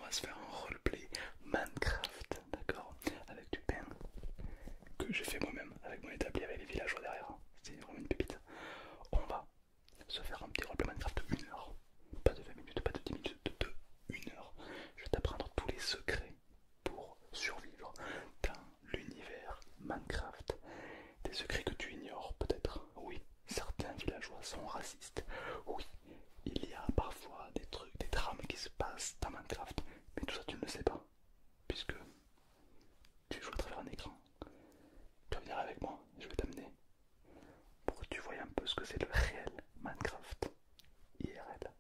va se faire un roleplay Minecraft, d'accord? Avec du pain que j'ai fait moi-même, avec mon établi, avec les villageois derrière. C'est vraiment une pépite. On va se faire un petit roleplay Minecraft de 1 heure. Pas de 20 minutes, pas de 10 minutes, de 1 heure. Je vais t'apprendre tous les secrets pour survivre dans l'univers Minecraft. Des secrets que tu ignores peut-être. Oui, certains villageois sont racistes. Oui, il y a parfois des trucs, des drames qui se passent dans Minecraft. Mais tout ça tu ne le sais pas. Puisque tu joues à travers un écran. Tu vas venir avec moi, je vais t'amener pour que tu vois un peu ce que c'est le réel Minecraft IRL.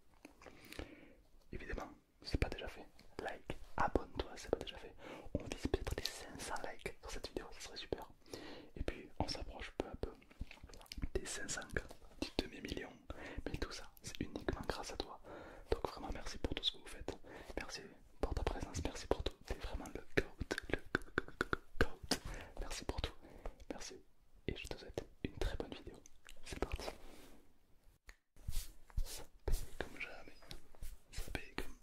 Évidemment, si c'est pas déjà fait, like, abonne-toi si c'est pas déjà fait. On vise peut-être les 500 likes sur cette vidéo, ça serait super. Et puis on s'approche peu à peu des 500 des demi-millions. Mais tout ça, c'est uniquement grâce à toi. Donc vraiment merci pour tout ce que vous faites. Merci pour ta présence, merci pour tout. T'es vraiment le GOAT, le GOAT. Merci pour tout. Merci. Et je te souhaite une très bonne vidéo. C'est parti. Ça paye comme jamais. Ça paye comme...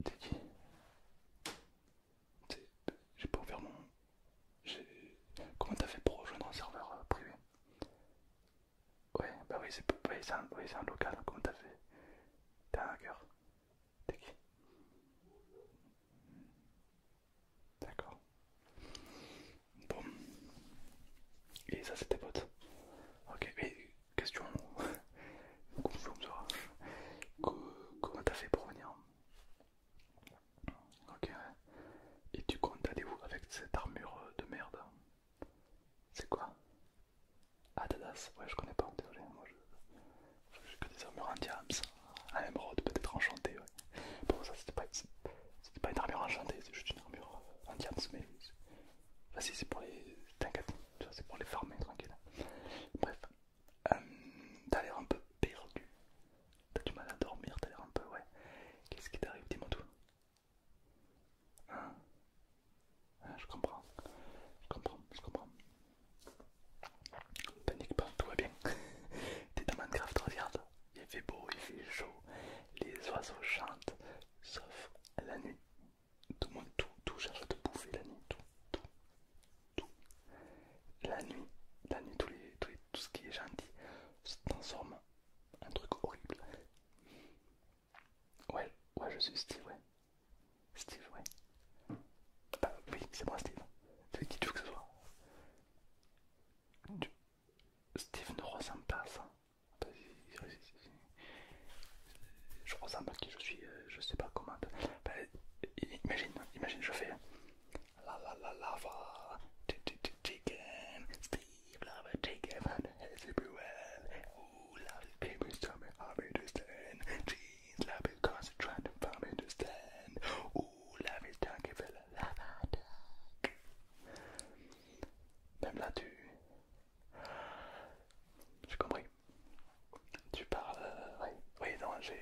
T'es qui? J'ai pas ouvert mon... Comment t'as fait pour rejoindre un serveur privé? Ouais, bah oui, c'est un local. Comment t'as fait? T'es un hacker. T'es qui? D'accord. Bon. Et ça, c'est tes potes. Ok, mais question... Confus, ça. Comment t'as fait pour venir? Ok, ouais. Et tu comptes aller où avec cette armure de merde? C'est quoi? Ah, Dadas, ouais, je connais pas, désolé, moi j'ai que des armures anti-ams. Un émeraude peut-être enchanté, ouais. Bon, ça c'était pas une armure enchantée, c'est juste une armure anti-ams, mais vas-y, c'est pour les. T'inquiète, c'est pour les farmer tranquille. Bref, t'as l'air un peu perdu, t'as du mal à dormir, t'as l'air un peu, ouais. Qu'est-ce qui t'arrive? Dis-moi tout. Hein? Ah, je comprends, je comprends. Panique pas, tout va bien. T'es dans Minecraft, regarde. Il fait beau, il fait chaud. Les oiseaux chantent. Sauf la nuit. Tout le monde, tout cherche à te bouffer la nuit. Tout. La nuit, tout ce qui est gentil se transforme en un truc horrible. Ouais, je suis Steve, ouais. Steve, ouais. Bah oui, c'est moi Steve. C'est qui tu veux que ce soit? Steve ne ressemble pas à ça. Bah, je ressemble à qui je suis, je sais pas comment. Bah, imagine, je fais la lava, chicken, Steve lava chicken, everywhere. Ooh, love it, baby, tell me how it is then. Jeez, love it, concentrate, find me to stand. Ooh, love it, don't give it a lava. Même là, j'ai compris. Tu parles, ouais, oui, non, je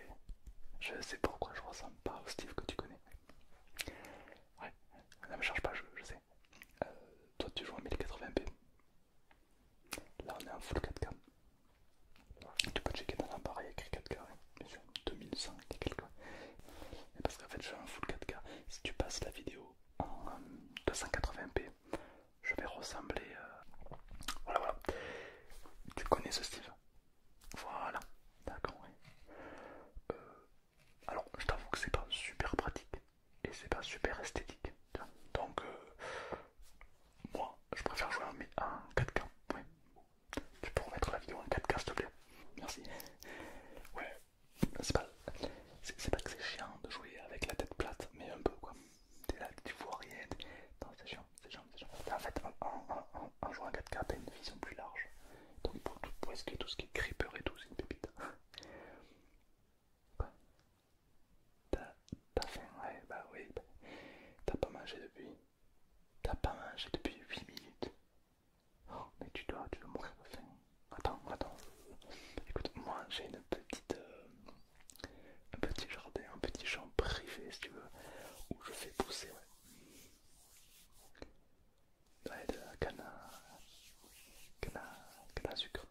sais pourquoi je ressemble pas au Steve que tu connais. Ouais, ne me charge pas, je sais. Toi, tu joues en 1080p. Là, on est en full 4K. Tu peux checker dans la barre, il y a écrit 4K, ouais. Bien sûr, 2100 et quelques. Et parce qu'en fait, je suis en full 4K. Si tu passes la vidéo en 280p, je vais ressembler. Voilà. Tu connais ce Steve? Voilà, d'accord, oui. Alors, je t'avoue que c'est pas super pratique et c'est pas super esthétique. Donc, moi, je préfère jouer en 4K. Ouais. Tu peux remettre la vidéo en 4K, s'il te plaît. Merci. Ouais, c'est pas que c'est chiant de jouer avec la tête plate, mais un peu quoi. T'es là, tu vois rien. Non, c'est chiant. En fait, en jouant en 4K, t'as une vision plus large. Donc, pour esquiver tout ce qui est creeper et tout, c'est une pépite. Quoi? T'as faim? Ouais, bah oui. T'as pas mangé depuis. T'as pas mangé depuis 8 minutes. Oh, mais tu dois mourir de faim. Attends. Écoute, moi j'ai une petite. Un petit jardin, un petit champ privé si tu veux, où je fais pousser, ouais, de la canne à sucre.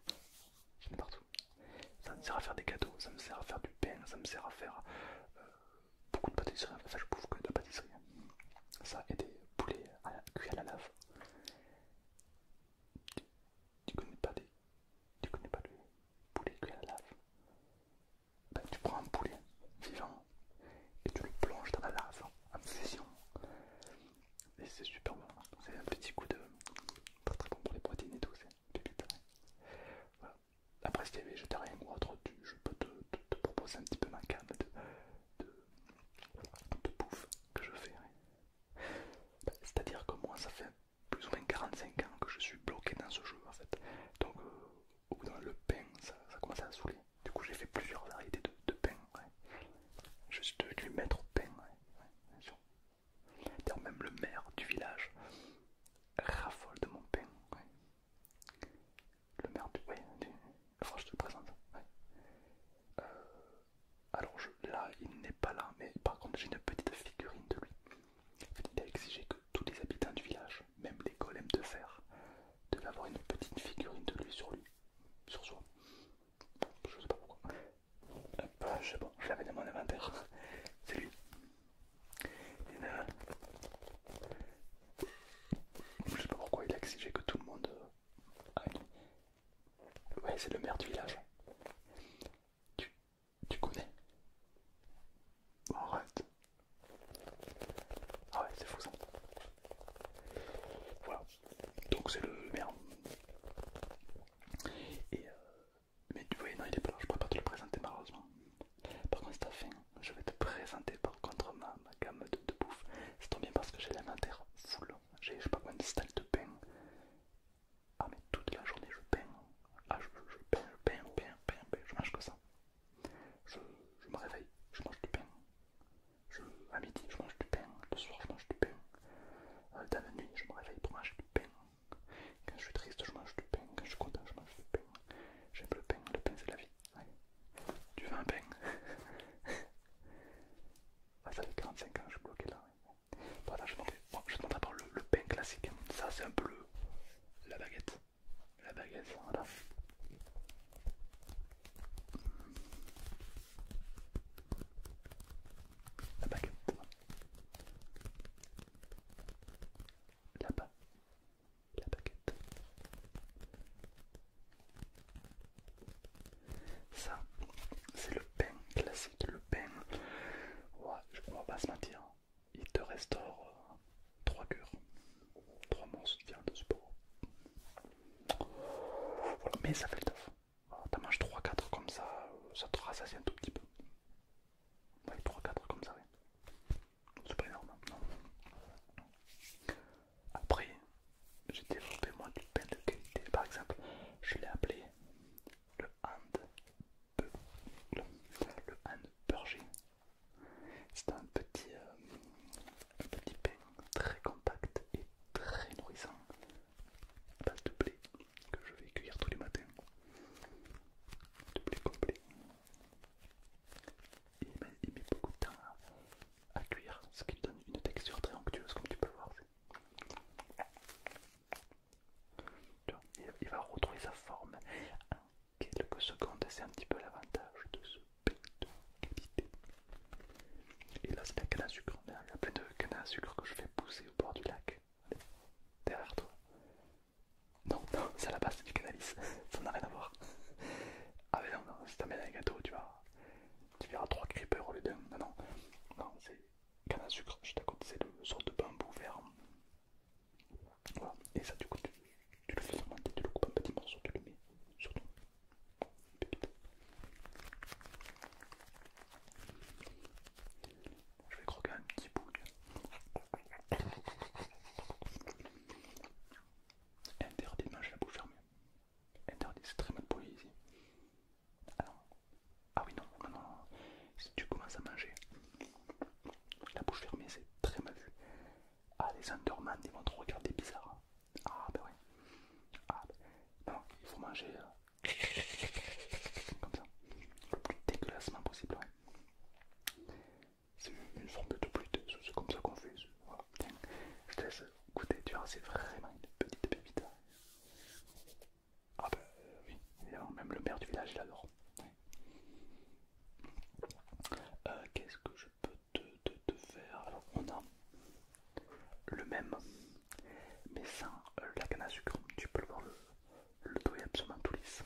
J'en ai partout. Ça me sert à faire des gâteaux, ça me sert à faire du pain, ça me sert à faire beaucoup de pâtisseries. Enfin, je bouffe resté végétarien ou autre, je peux te proposer un petit peu ma gamme de bouffe que je fais. Ouais. Bah, c'est-à-dire que moi, ça fait plus ou moins 45 ans que je suis bloqué dans ce jeu en fait. Donc, au bout d'un moment, le pain, ça commence à saouler. Du coup, j'ai fait plusieurs variétés de pain. Ouais. Je suis devenu maître au pain. Ouais. Ouais, bien sûr. D'ailleurs, même le maire du village raffole de mon pain. Ouais. Le maire du. Ouais, enfin, je te le présente. Ouais. Euh, alors là, il n'est pas là, mais par contre, j'ai une petite figurine de lui. En fait, il a exigé que tous les habitants du village, même les golems de fer, devaient avoir une petite figurine de lui, sur soi. Je sais pas pourquoi. Je sais bon, je l'avais dans mon inventaire. C'est lui. Je sais pas pourquoi il a exigé que tout le monde. Ouais, c'est le maire du village. Tu, tu connais? Bon, arrête. Ah ouais, c'est fou ça. Voilà. Donc c'est le maire. Et mais tu vois, non, il est pas là. Je pourrais pas te le présenter malheureusement. Par contre, si t'as faim, je vais te présenter par contre ma gamme de bouffe. Ça tombe bien parce que j'ai l'inventaire full. J'ai je sais pas combien de stacks de pain. Ah mais toute la journée je peins. Ah je peins. Je mange que ça. Je me réveille, je mange du pain. À midi je mange du pain. Le soir je mange du pain. Dans la nuit je me réveille pour manger du pain. Quand je suis triste je mange du pain. Quand je suis content je mange du pain. J'aime le pain c'est la vie. Ouais. Tu veux un pain? Ah, ça fait 45 ans que je suis bloqué là. Ouais. Voilà, je te montre d'abord le pain classique. Ça c'est un peu la baguette. La baguette, voilà. La baguette. Là-bas. La baguette. Ça, c'est le pain classique. Le pain, ouais, on va pas se mentir. Il te restaure 3 cœurs. 3 morceaux de viande de sport. Voilà, mais ça fait le taf. T'en manges 3-4 comme ça te rassasie un tout petit peu. Ouais, 3-4 comme ça, oui. C'est pas énorme, non. Après, j'ai développé moi du pain de qualité. Par exemple, je l'ai appelé le le Hamburger. C'est un petit pain très compact et très nourrissant à base de blé que je vais cueillir tous les matins. De blé complet. Et il met beaucoup de temps à cuire, ce qui lui donne une texture très onctueuse comme tu peux le voir. Il va retrouver sa forme en quelques secondes, c'est un petit peu l'avantage de ce pain de qualité. Et là c'est la canne à sucre, il y a plein de cannes à sucre que je fais pousser au bord du lac. Allez, derrière toi. Non, non, c'est à la base c'est du cannabis, ça n'a rien à voir. Ah mais non, non, si t'amènes un gâteau, tu verras 3 creepers au lieu d'un. Non, non, non, c'est canne à sucre, juste à côté c'est le sorte de bambou vert. Voilà, et ça du coup tu le fais fermenter, tu le coupes en petits morceaux, tu le mets sur ton pépite. Je vais croquer un petit bout. Interdit de manger la bouche fermée. Interdit, c'est très mal poli ici. Ah non. Ah oui, non, non, non. Si tu commences à manger la bouche fermée, c'est très mal vu. Ah, les Underman, ils vont te regarder bizarre. Ah, bah oui. Ah, bah. Non, il faut manger comme ça. Le plus dégueulassement possible, ouais. C'est une forme de pluie, c'est comme ça qu'on fait. Voilà. Tiens, je te laisse goûter, tu vois, c'est vraiment une petite pépite. Ah bah oui, évidemment, même le maire du village il adore. Ouais. Qu'est-ce que je peux te faire? Alors on a le même, mais sans la canne à sucre. Tu peux le voir, le dos est absolument tout lisse.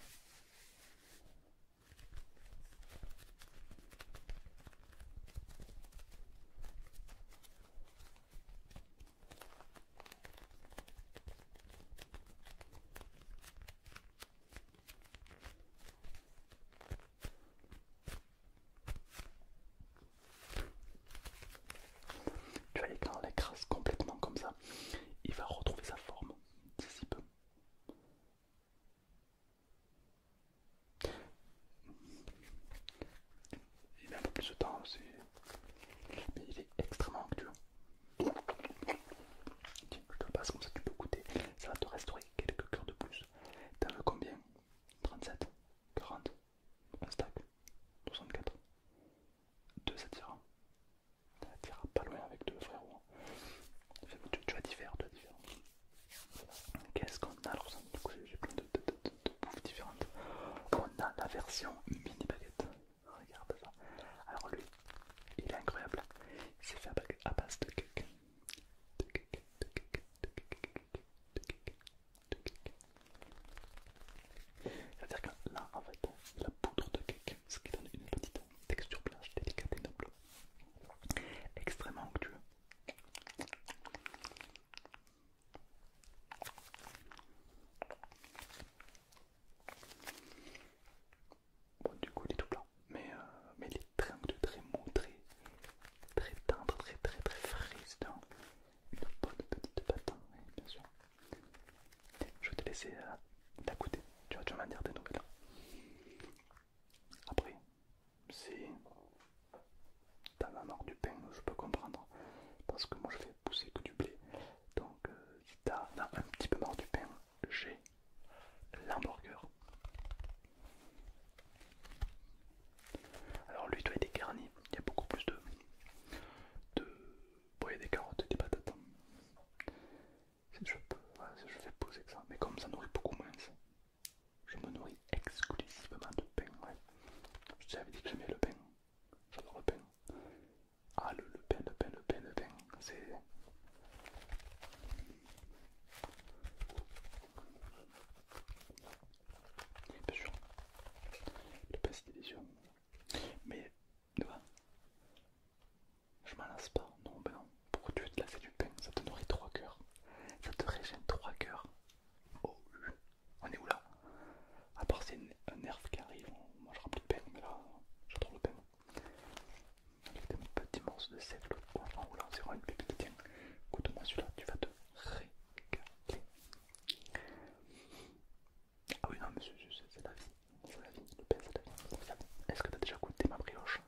version mini baguette. Regarde ça. Alors lui, il est incroyable. Il s'est fait à base de cake. De cake, de cake, de cake, de cake, de cake. C'est-à-dire que là, en fait, la poudre de cake, ce qui donne une petite texture blanche, délicate et noble. Extrêmement onctueux. Bon, du coup, il est tout blanc, mais il est très onctueux, très mou, très tendre, très frais. C'est une bonne petite pâte, oui, bien sûr. Je vais te laisser la goûter, tu vas m'en dire des nouvelles. Après, si t'en as marre du pain, je peux comprendre, parce que moi je fais pousser que du blé. Donc si t'en as un petit peu marre du pain, j'ai l'hamburger. Alors lui, toi, il est garni, il y a beaucoup plus de... Bon, il y a des carottes et des patates. Je fais pousser que ça, mais comme ça nourrit beaucoup moins, je me nourris exclusivement de pain, ouais. Je t'avais dit que j'aimais le pain, j'adore le pain. Ah, le pain, c'est... Bien sûr, le pain c'est délicieux. Mais, tu vois, je m'en lasse pas, non, ben non. Pourquoi tu veux te lasser du pain? Ça te nourrit 3 cœurs. Ça te régène 3 cœurs. Oh, on est où là? À part c'est un nerf qui arrive, on mangera plus de pain, mais là, j'adore le pain. Avec des petits morceaux de seigle en roulant, c'est vraiment une pépite. Tiens, écoute-moi celui-là, tu vas te régaler. Ah oui, non, mais c'est la vie, c'est la vie, le pain c'est la vie. Est-ce que tu as déjà goûté ma brioche?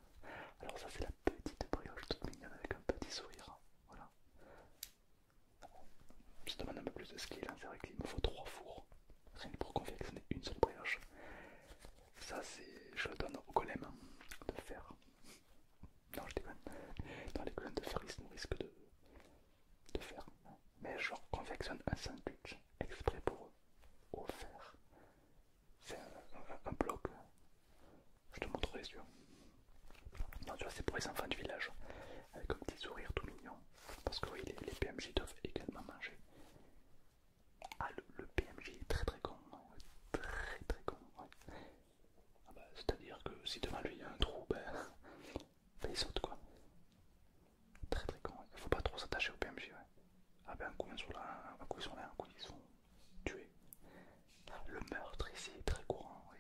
Alors ça c'est la petite brioche toute mignonne avec un petit sourire, voilà. Je demande un peu plus de skill, hein. C'est vrai qu'il me faut 3 fours, rien que pour confectionner une seule brioche. Ça c'est, je le donne au golem hein, de faire. Non je déconne, dans les golems de faire ils se nourrissent que de faire. Mais je confectionne un sandwich exprès pour eux, au fer. C'est un bloc, je te montrerai si tu veux. Non, tu vois, c'est pour les enfants du village, avec un petit sourire tout mignon. Parce que oui, les PMJ doivent également manger. Ah, le PMJ est très con, ouais. Très con, ouais. Ah bah, c'est-à-dire que si devant lui il y a un trou, ben il saute quoi. Très con, ouais. Faut pas trop s'attacher au PMJ, ouais. Ah ben un coup ils sont là, un coup ils sont là, un coup ils sont tués. Le meurtre ici est très courant, oui.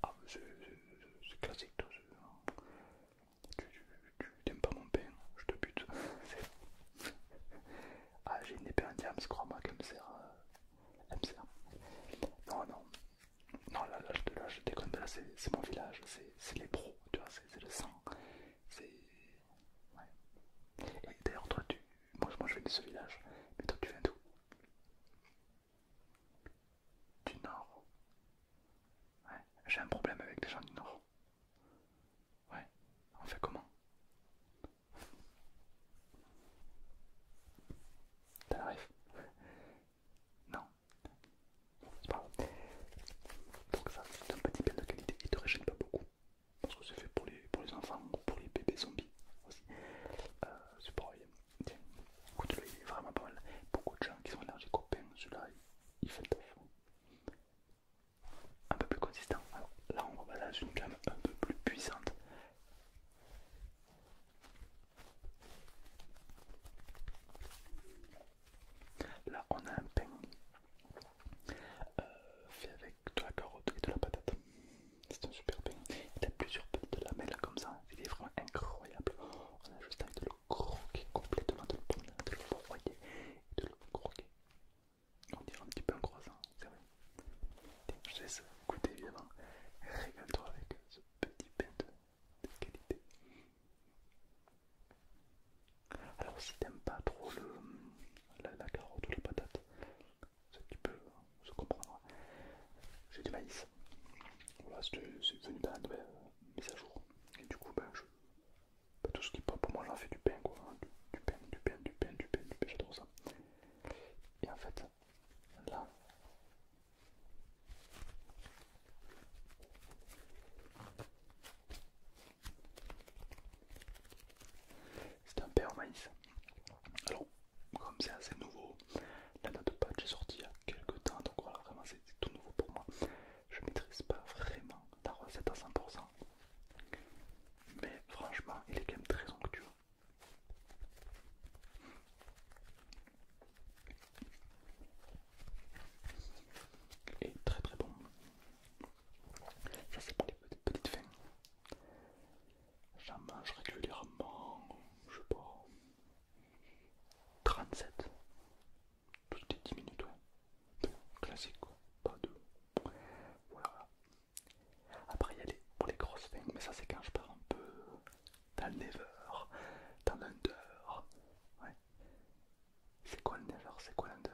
Ah, c'est classique, toi. Tu t'aimes pas mon pain, je te bute. Ah, j'ai une épée en diams, crois-moi, qu'elle me sert. Elle me sert. Non, là, je déconne, mais là, c'est mon village, c'est les pros, tu vois, c'est le sang. C'est. Ouais. Et d'ailleurs, toi, moi, je viens de ce village, mais toi, tu viens d'où? Du nord. Ouais, j'ai un problème avec les gens du nord. Ouais, on fait comment? T'as la ref? Non, c'est pas grave. Donc ça, c'est un petit pain de qualité, il te régène pas beaucoup. Parce que c'est fait pour les enfants ou pour les bébés zombies aussi. C'est pareil. Tiens, écoute-le, il est vraiment pas mal. Beaucoup de gens qui sont allergiques au pain, celui-là, il fait le taf. Un peu plus consistant. Alors là, on va dans une gamme un peu plus puissante. Là, on a un pain fait avec de la carotte et de la patate. C'est un super pain. Il a plusieurs petites lamelles comme ça. Il est vraiment incroyable. On a juste envie de le croquer complètement, de le broyer et de le croquer. On dirait un petit peu un croissant, c'est vrai. Je te laisse goûter évidemment. Régale-toi avec ce petit pain de qualité. Alors si t'aimes pas trop la carotte ou la patate, ce qui peut se comprendre, j'ai du maïs. Voilà, c'est venu dans la nouvelle mise à jour. Et du coup, tout ce qui pop, pour moi j'en fais du pain quoi. Du pain, j'adore ça. Et en fait, là, Never, dans l'Under. Ouais. C'est quoi le Never? C'est quoi l'Under?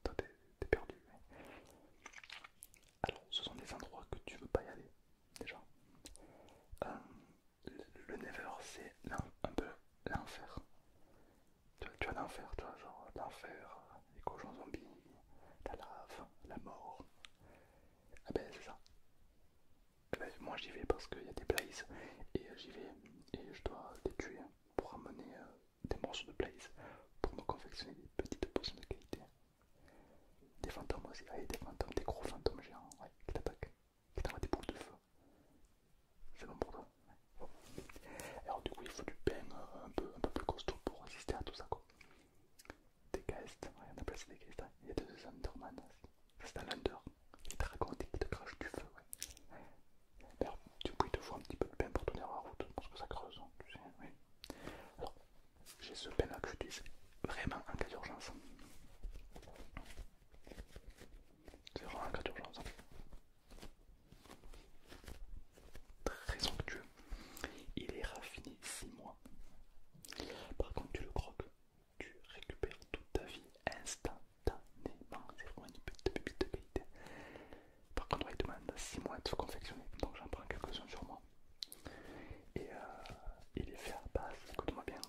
Toi t'es perdu. Ouais. Alors ce sont des endroits que tu veux pas y aller déjà. Euh, le Never c'est un peu l'enfer. Tu vois l'enfer, tu vois, genre l'enfer, les cochons zombies, la lave, la mort. Ah ben c'est ça. Eh ben, moi j'y vais parce qu'il y a des Blaze et j'y vais et je dois les tuer pour ramener des morceaux de Blaze pour me confectionner des petites potions de qualité. Des fantômes aussi, allez, des fantômes, des gros fantômes géants, ouais, qui t'attaquent, qui t'envoient des boules de feu. C'est bon pour toi. Ouais. Bon. Alors du coup il faut du pain un peu plus costaud pour résister à tout ça quoi. Des Geist, ouais, on appelle ça des Geist, hein. Il y a des Enderman, ça c'est un Ender, qui te raconte et qui te crache du feu, ouais. Alors du coup il te faut un petit peu de pain pour tenir la route, parce que ça creuse, hein, tu sais, oui. Alors j'ai ce pain là que j'utilise vraiment en cas d'urgence. C'est vraiment un cas d'urgence. Très onctueux. Il est raffiné 6 mois. Par contre, tu le croques, tu récupères toute ta vie instantanément. C'est vraiment une petite pépite de qualité. Par contre, il demande 6 mois de se confectionner. Donc j'en prends quelques-uns sur moi. Et il est fait à base, écoute-moi bien,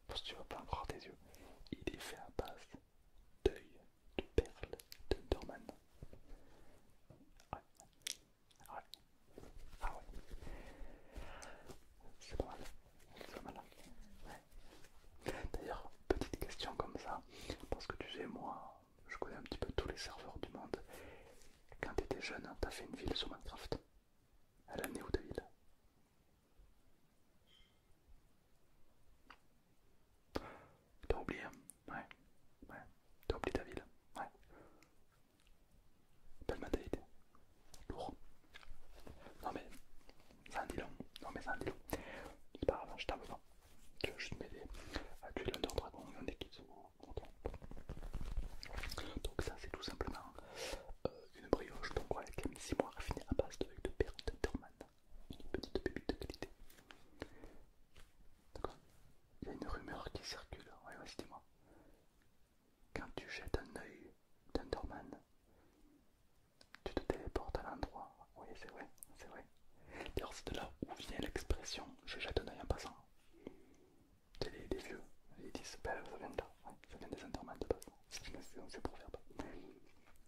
parce que tu vas pas en croire tes yeux. Il est fait à base d'œil de perles d'Underman. Ouais, ouais, ah ouais. C'est pas mal, c'est pas mal. Ouais. D'ailleurs, petite question comme ça, parce que tu sais, moi, je connais un petit peu tous les serveurs du monde. Quand t'étais jeune, t'as fait une ville sur Minecraft. Elle est née où ta ville? T'as oublié? Ouais, ouais. T'as oublié ta ville? Ouais. Belle mentalité. Lourd. Non mais, ça en dit long. Non mais ça en dit long. C'est pas grave, je t'en veux pas. Tu veux juste m'aider à tuer l'Under Dragon et un des kids. Ok. Donc ça c'est tout simplement une brioche donc ouais, qui a mis 6 mois raffinée à base d'œil de perles d'Enderman. Une petite pépite de qualité. D'accord. Il y a une rumeur qui circule. Ouais, vas-y, dis-moi. Quand tu jettes un œil d'Enderman, tu te téléportes à l'endroit. Oui, c'est vrai, c'est vrai. D'ailleurs, c'est de là où vient l'expression je jette un œil en passant. C'est les vieux, ils disent bah, ça vient de là, ouais, ça vient des Enderman de base. C'est pour faire pas.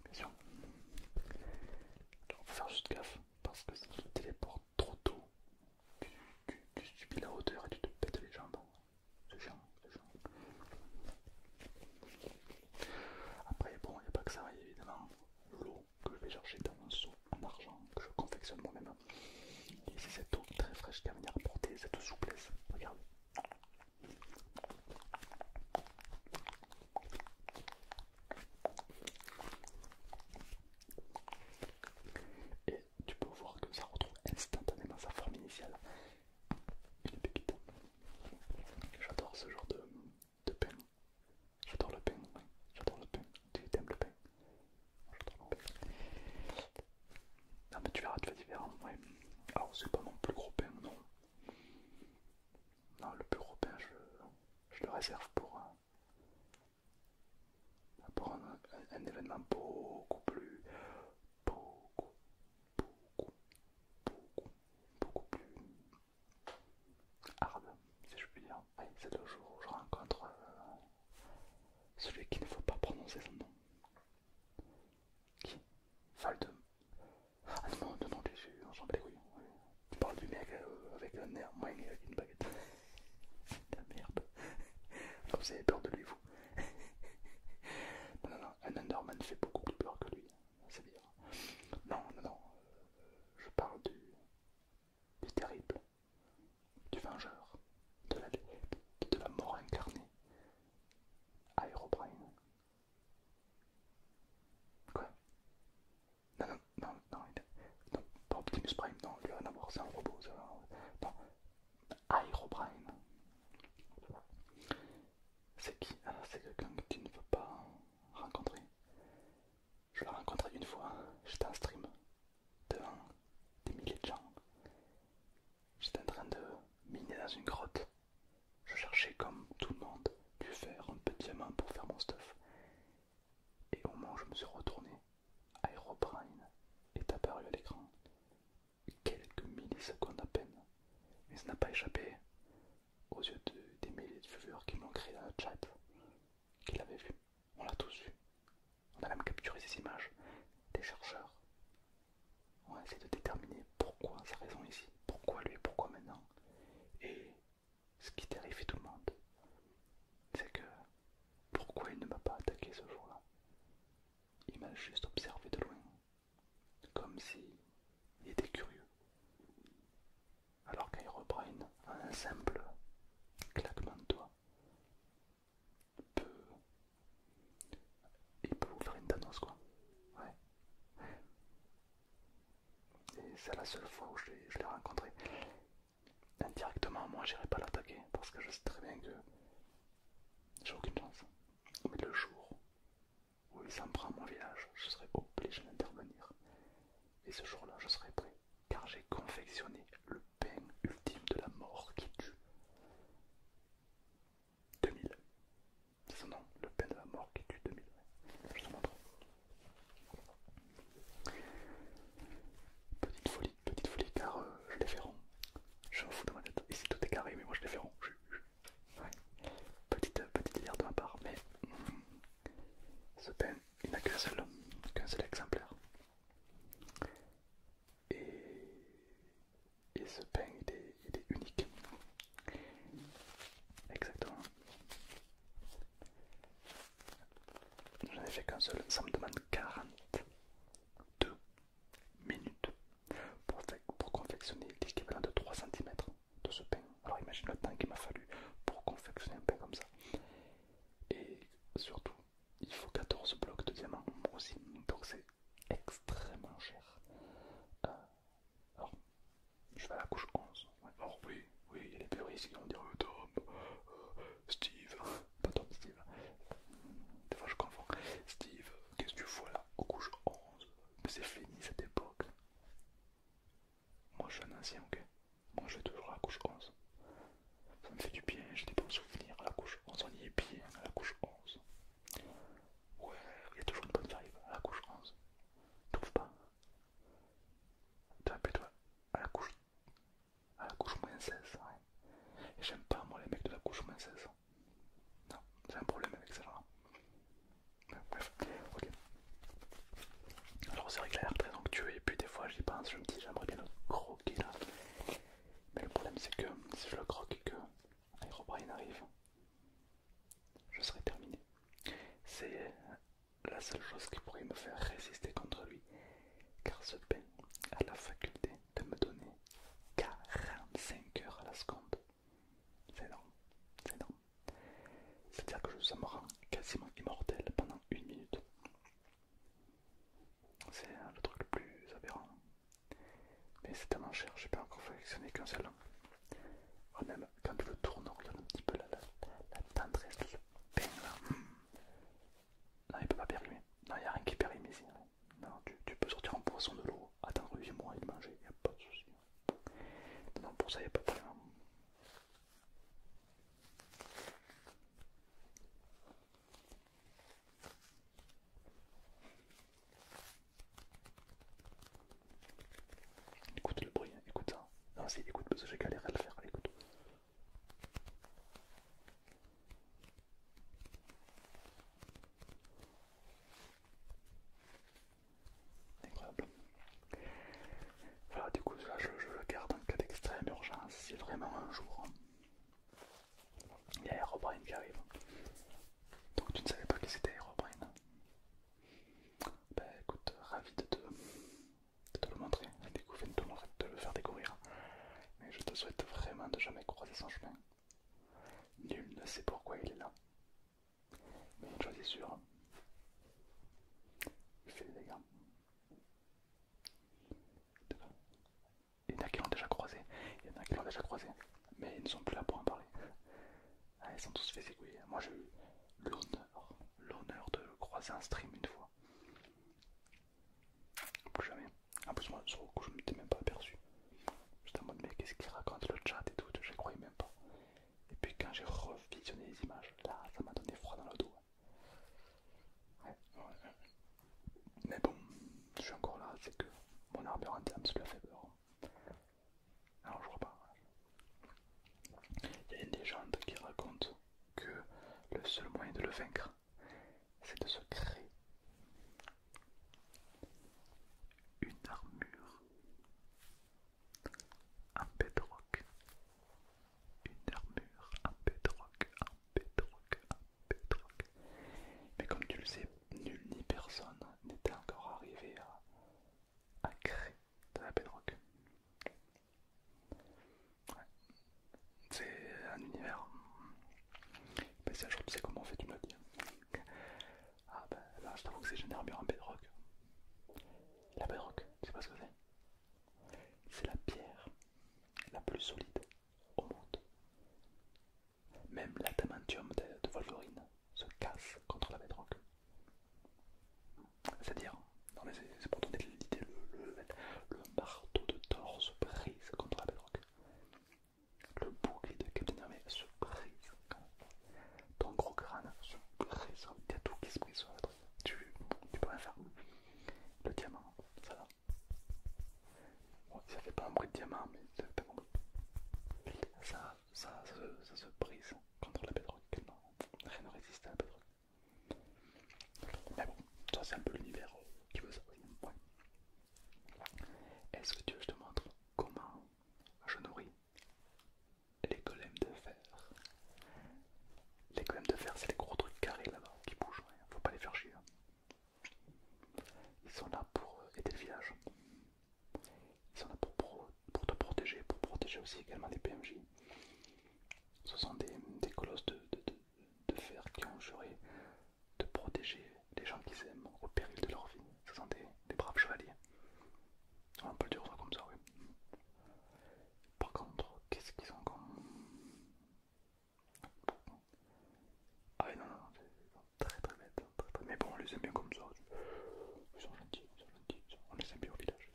Bien sûr. Alors, faut faire juste gaffe parce que si tu te téléportes trop tôt, tu subis la hauteur et tu te pètes les jambes. C'est chiant, c'est chiant. Après, bon, il n'y a pas que ça, il y a évidemment l'eau que je vais chercher dans un seau en argent que je confectionne moi-même. Et c'est cette eau très fraîche qui va venir apporter cette souplesse. Regarde. Et tu peux voir que ça retrouve instantanément sa forme initiale. Une pépite. J'adore ce genre de pain. J'adore le pain, oui. J'adore le pain. Tu aimes le pain? J'adore le pain. Non mais tu verras, tu vas différent, ouais. Alors c'est pas mon plus gros pain, non. Non, le plus gros pain, je le réserve pour un événement beaucoup plus, beaucoup, beaucoup, beaucoup plus hard, si je puis dire. Oui, c'est le jour où je rencontre celui qu'il ne faut pas prononcer son nom. Qui? Valdem. Ah non, non, non, on s'en bat les couilles. Oui. Tu parles du mec avec un nerf moins avec une baguette. La merde. Enfin, vous avez peur de lui, vous. Non, non, non, un Enderman fait beaucoup plus peur que lui. C'est dire. Non, non, non. Je parle du terrible, du vengeur, de la mort incarnée. Herobrine. Quoi? Non, non, non, non, non, pas Optimus Prime, non, lui rien à voir, c'est un robot, ça. Non, Herobrine. C'est qui? Ah, c'est quelqu'un que tu ne veux pas rencontrer. Je l'ai rencontré une fois, j'étais en stream devant des milliers de gens. J'étais en train de miner dans une grotte me suis retourné, Herobrine est apparu à l'écran. Quelques millisecondes à peine. Mais ça n'a pas échappé aux yeux des milliers de viewers qui m'ont créé dans le chat, qui l'avaient vu. On l'a tous vu. On a même capturé ces images. Des chercheurs ont essayé de déterminer pourquoi sa raison ici, pourquoi lui, pourquoi maintenant. Et ce qui terrifie tout le monde, c'est que pourquoi il ne m'a pas attaqué ce jour-là. Il m'a juste observé de loin, comme si il était curieux. Alors qu'Herobrine, en un simple claquement de doigts, peut... il peut vous faire une danse quoi. Ouais. Et c'est la seule fois où je l'ai rencontré. Indirectement, moi j'irai pas l'attaquer parce que je sais très bien que j'ai aucune chance. Mais le jour où il s'en prend à mon village, je serai obligé d'intervenir. Et ce jour-là, je serai prêt, car j'ai confectionné le pain ultime de la mort qui tue. 2000. C'est son nom, le pain de la mort qui tue 2000. Je te montre. Petite folie, car je l'ai fait rond. Je m'en fous de ma tête. Ici tout est carré, mais moi je l'ai fait rond. Ouais. Petite délire de ma part, mais ce pain, il n'a qu'un seul exemplaire. Et ce pain, il est unique. Exactement. J'en ai fait qu'un seul, ça me demande 42 minutes pour confectionner l'équivalent de 3 cm de ce pain. Alors imagine le temps qu'il m'a fallu pour confectionner un pain comme ça. Et surtout, il faut 14 blocs de diamants aussi, donc c'est extrêmement cher. Alors, je vais à la couche 11. Ouais. Alors oui, il y a les puristes qui vont dire Tom, Steve, pas Tom, Steve. Des fois je confonds. Steve, qu'est-ce que tu fous là aux couches 11? Mais c'est fini cette époque. Moi je suis un ancien, ok. Moi je vais toujours à la couche 11. Ça me fait du bien, j'ai des bons souvenirs à la couche 11. On y est bien à la couche 11. Ouais, il y a toujours une bonne vibe à la couche 11. Tu trouves pas? Toi, plutôt à la couche moins 16, ouais. Et j'aime pas moi les mecs de la couche moins 16. Non, j'ai un problème avec ça genre. Bref, ok. Alors c'est vrai qu'il a l'air très onctueux et puis des fois j'y pense, je me dis j'aimerais bien le croquer là. Mais le problème c'est que si je le croque et que Herobrine arrive, je serai terminé. C'est la seule chose qui pourrait me faire résister contre lui. Car ce pain a la faculté de me donner 45 heures à la seconde. C'est énorme, c'est énorme. C'est-à-dire que ça me rend quasiment immortel pendant 1 minute. C'est le truc le plus aberrant. Mais c'est tellement cher, j'ai pas encore collectionné qu'un seul. Oh, même quand tu le tournes, regarde un petit peu la tendresse de ce pain là. Non, il peut pas périmer. Non, il n'y a rien qui périme ici. Non, tu peux sortir un poisson de l'eau, attendre 8 mois et le manger, il n'y a pas de souci. Non, pour ça, il n'y a pas de problème. Écoute le bruit, écoute ça. Non, si, écoute, parce que j'ai galéré à le faire, écoute. Incroyable. Voilà, du coup, là, je le garde en cas d'extrême urgence. Si vraiment un jour, il y a Herobrine qui arrive. Donc, tu ne savais pas qui c'était Herobrine. Bah, écoute, ravi de te le montrer, de le faire découvrir. Mais je te souhaite vraiment de jamais croiser son chemin. Nul ne sait pourquoi il est là. Mais une chose est sûre, il fait des dégâts. Il y en a qui l'ont déjà croisé, mais ils ne sont plus là pour en parler. Ah, ils sont tous fait zigouiller. Moi j'ai eu l'honneur de le croiser en stream une fois. Plus jamais. En plus moi sur le coup je ne m'étais même pas aperçu. J'étais en mode mais qu'est-ce qu'il raconte le chat et tout, je croyais même pas. Et puis quand j'ai revisionné les images, là ça m'a donné froid dans le dos. Ouais. ça lui a fait peur. Alors je crois pas. Il y a une légende qui raconte que le seul moyen de le vaincre, c'est de se créer une armure en bedrock. Une armure en bedrock, en bedrock, en bedrock. Mais comme tu le sais, nul ni personne n'était encore arrivé à créer de la bedrock. Ouais. C'est un univers. Ben, si un jour tu sais comment on fait, tu me le dis. Ah ben là, je t'avoue que c'est une armure en bedrock. La bedrock, tu sais pas ce que c'est? C'est la pierre la plus solide au monde. Même l'adamantium de Wolverine se casse contre la bedrock. C'est-à-dire, non mais c'est pour donner l'idée, le marteau de Thor se brise contre la bedrock. Le bouclier de Captain America se brise. Ton gros crâne se brise. Il y a tout qui se brise sur la bedrock. Tu peux rien faire. Le diamant, ça va. Bon, ça fait pas un bruit de diamant, mais t'as compris. Ça se brise contre la bedrock. Non, rien ne résiste à la bedrock. Mais bon, ça c'est un peu l'univers qui veut ça. Ouais. Est-ce que tu veux que je te montre comment je nourris les golems de fer? Les golems de fer, c'est les gros trucs carrés là-bas qui bougent. Ouais. Faut pas les faire chier. Ils sont là pour aider le village. Ils sont là pour te protéger, pour protéger aussi également les PMJ. Ce sont des colosses de fer qui ont juré de protéger les gens qu'ils aiment au péril de leur vie. Ce sont des braves chevaliers. On peut le dire ça comme ça, oui. Par contre, qu'est-ce qu'ils ont comme... Ah oui, non, non, ils sont très très bêtes. Mais bon, on les aime bien comme ça. Ils sont gentils, ils sont gentils. On les aime bien au village.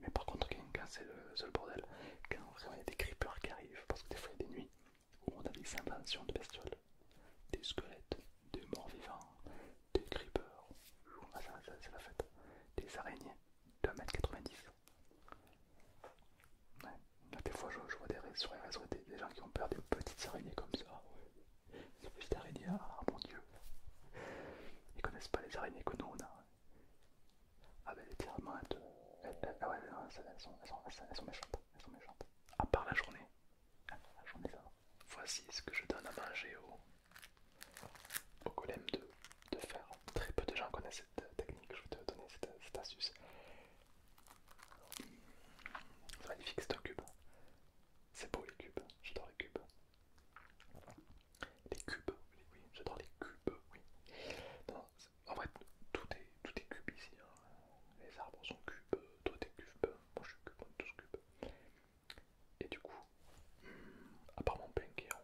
Mais par contre, quand c'est le bordel, quand vraiment il y a des creepers qui arrivent, parce que des fois il y a des nuits où on a des inventions de bestioles, des squelettes, des morts vivants, des creepers, ah, c'est la fête, des araignées de 1,90 m. Ouais. Là, des fois je vois sur les réseaux des gens qui ont peur des petites araignées comme ça. Ouais. Ces petites araignées, ah mon dieu, ils connaissent pas les araignées que nous on a. Ah ben littéralement ah ouais, non, elles sont méchantes, elles sont méchantes. À part la journée. La journée ça va. Voici ce que je donne à manger au golem de fer. Très peu de gens connaissent cette technique, je vais te donner cette astuce. C'est magnifique, c'est un cube. C'est beau les cubes, j'adore les cubes. Les cubes, oui, oui, j'adore les cubes, oui. Non, en vrai, tout est cube ici. Hein. Les arbres sont cubes, toi t'es cube, moi je suis cube, on est tous cubes. Et du coup, à part mon pain qui est rond,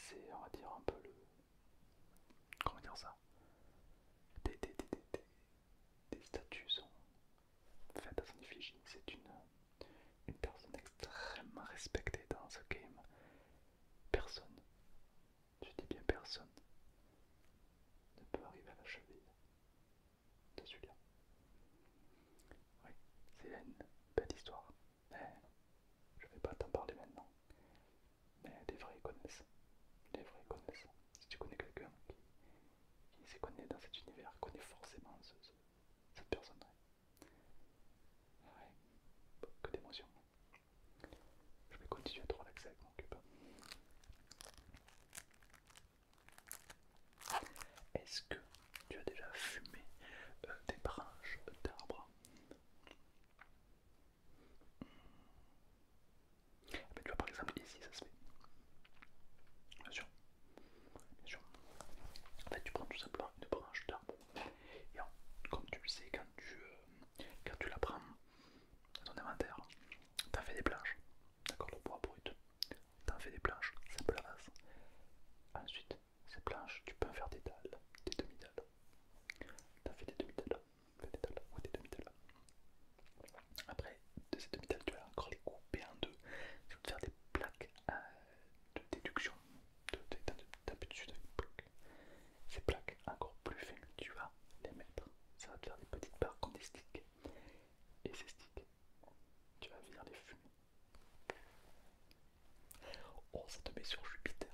c'est, on va dire, un peu le... Comment dire ça? Des statues sont faites à son effigie. C'est une personne extrêmement respectée dans ce game. Personne, je dis bien personne, ne peut arriver à la cheville de celui-là. Oui, c'est une belle histoire. Mais je vais pas t'en parler maintenant. Mais les vrais connaissent. Les vrais connaissent. Si tu connais quelqu'un qui s'y connaît dans cet univers, connaît forcément cette personne. Ouais, que d'émotions. Je vais continuer à te relaxer avec mon cube. Est-ce que tu as déjà fumé des branches d'arbres? Ben, tu vois, par exemple, ici ça se fait. Bien sûr, bien sûr. En fait, tu prends tout simplement une branche d'arbre. Et comme tu le sais, quand tu la prends dans ton inventaire, t'en fais des planches. D'accord, le bois brut. T'en fais des planches, ça peut la base. Ensuite, ces planches, tu peux en faire des dalles, des demi-dalles. T'as fait des demi-dalles, des dalles ou des demi-dalles. Après, de ces demi-dalles, tu vas encore les couper en deux. Ça va te faire des plaques de déduction. Taper dessus avec une plaque. Ces plaques encore plus fines, tu vas les mettre. Ça va te faire des petites barres comme des sticks. Et ces sticks, tu vas venir les fumer. Oh, ça te met sur Jupiter.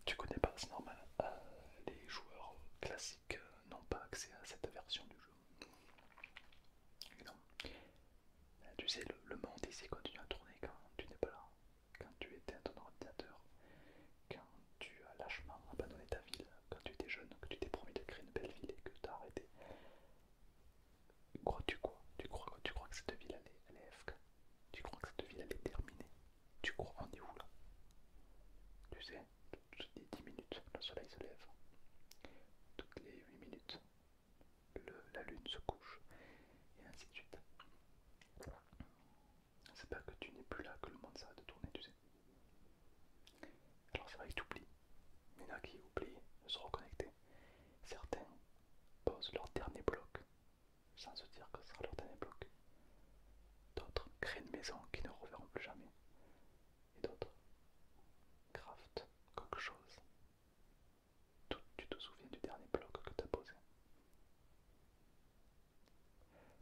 Tu connais pas, c'est normal. Les joueurs classiques n'ont pas accès à cette version du jeu. Et non. Tu sais, le monde ici continue à tourner quand tu n'es pas là. Quand tu éteins ton ordinateur. Quand tu as lâchement abandonné ta ville. Quand tu étais jeune, que tu t'es promis de créer une belle ville et que tu as arrêté. Crois-tu quoi? Tu crois que cette ville elle est FK? Tu crois que cette ville elle est terminée? Tu crois on est où là? Tu sais, toutes les 10 minutes, le soleil se lève. Toutes les 8 minutes, la lune se couche. Et ainsi de suite. C'est pas que tu n'es plus là que le monde s'arrête de tourner, tu sais. Alors c'est vrai que tu oublies. Il y en a qui oublient de se reconnecter. Certains posent leur dernier bloc sans se dire que ce sera leur dernier bloc. D'autres créent une maison qu'ils ne reverront plus jamais. Et d'autres craftent quelque chose. Tu te souviens du dernier bloc que tu as posé?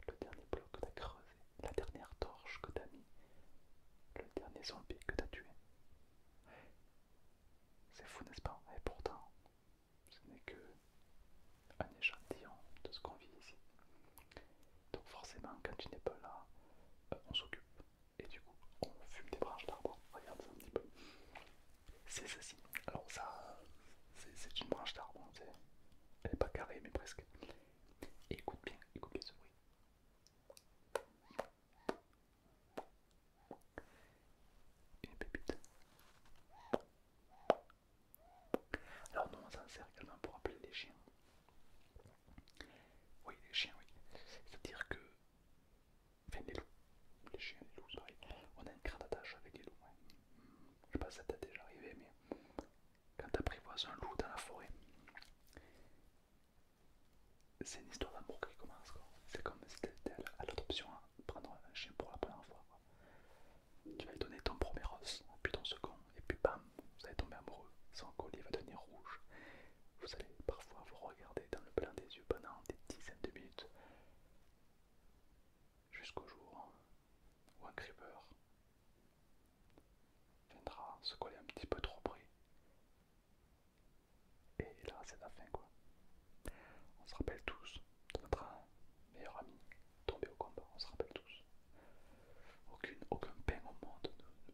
Le dernier bloc que tu as creusé? La dernière torche que tu as mis? Le dernier zombie que tu as tué? C'est fou, n'est-ce pas? Et pourtant, ce n'est que un échantillon de ce qu'on vit ici. Donc forcément, quand tu n'es pas là, on s'occupe. Et du coup, on fume des branches d'arbre. Regarde ça un petit peu. C'est ceci. Alors ça, c'est une branche d'arbre. Hein. Elle n'est pas carrée, mais presque. Et écoute bien ce bruit. Une pépite. Alors nous, on s'en sert également pour appeler les chiens. Oui, les chiens, oui. C'est-à-dire que... Enfin, les loups. Les chiens, les loups, c'est pareil. On a une grande attache avec les loups. Ouais. Je sais pas si ça t'est déjà arrivé, mais quand t'apprivoises un loup dans la forêt, c'est une histoire d'amour qui commence, quoi. C'est comme si t'étais à l'adoption, hein, prendre un chien pour la première fois, quoi. Tu vas lui donner ton premier os, puis ton second, et puis bam, vous allez tomber amoureux. Son collier va devenir rouge. Vous allez parfois vous regarder dans le blanc des yeux pendant des dizaines de minutes, jusqu'au jour où un creeper viendra se coller un petit peu trop près. Et là, c'est la fin, quoi. On se rappelle tous de notre meilleur ami tombé au combat, on se rappelle tous. Aucun pain au monde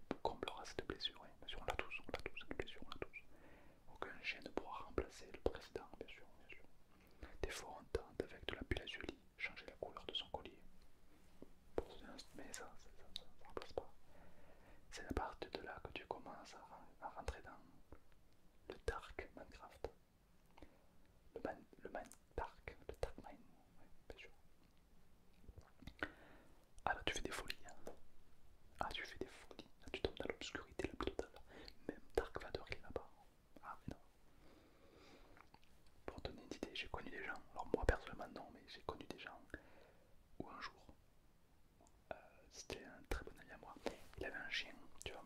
ne comblera cette blessure. Oui, bien sûr, on l'a tous, cette blessure, on l'a tous. Aucun chien ne pourra remplacer le précédent, bien sûr, bien sûr. Des fois, on tente avec de la lazuli changer la couleur de son collier. Mais ça ne remplace pas. C'est à partir de là que tu commences à rentrer vraiment non, mais j'ai connu des gens où un jour, c'était un très bon ami à moi, il avait un chien, tu vois,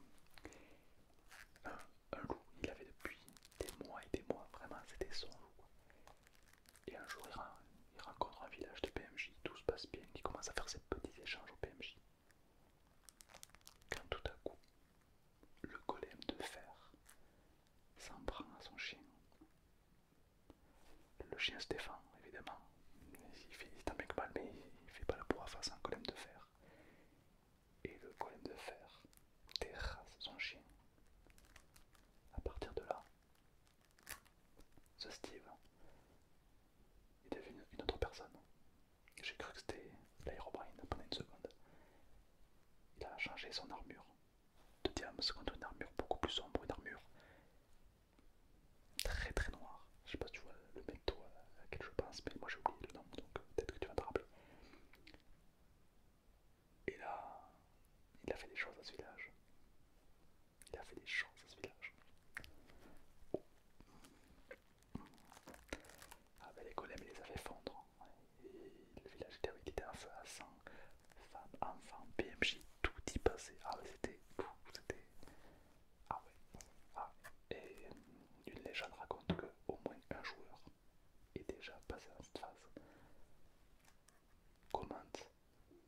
un loup, il avait depuis des mois, vraiment c'était son loup. Et un jour il rencontre un village de PMJ, tout se passe bien, il commence à faire ses petits échanges au PMJ. Quand tout à coup, le golem de fer s'en prend à son chien. Le chien se défend, évidemment. Il tant bien que mal, mais il fait pas la proie face à un golem de fer. Et le golem de fer terrasse son chien. À partir de là, ce Steve est devenu une autre personne. J'ai cru que c'était l'Herobrine pendant une seconde. Il a changé son armure de diams contre une armure beaucoup plus sombre, une armure très très noire. Je sais pas si tu vois le métaux à laquelle je pense, mais moi j'ai oublié le nom, donc peut-être que tu vas te rappeler. Et là, il a fait des choses à ce village. Il a fait des choses à ce village. Ah ben les golems, il les a fait fondre. Ouais. Et le village était un feu à sang. Femmes, enfants, PMJ, tout y passait. Ah ouais, c'était... Ah ouais. Ah. Et une légende raconte que au moins un joueur est déjà passé à cette phase. Commente,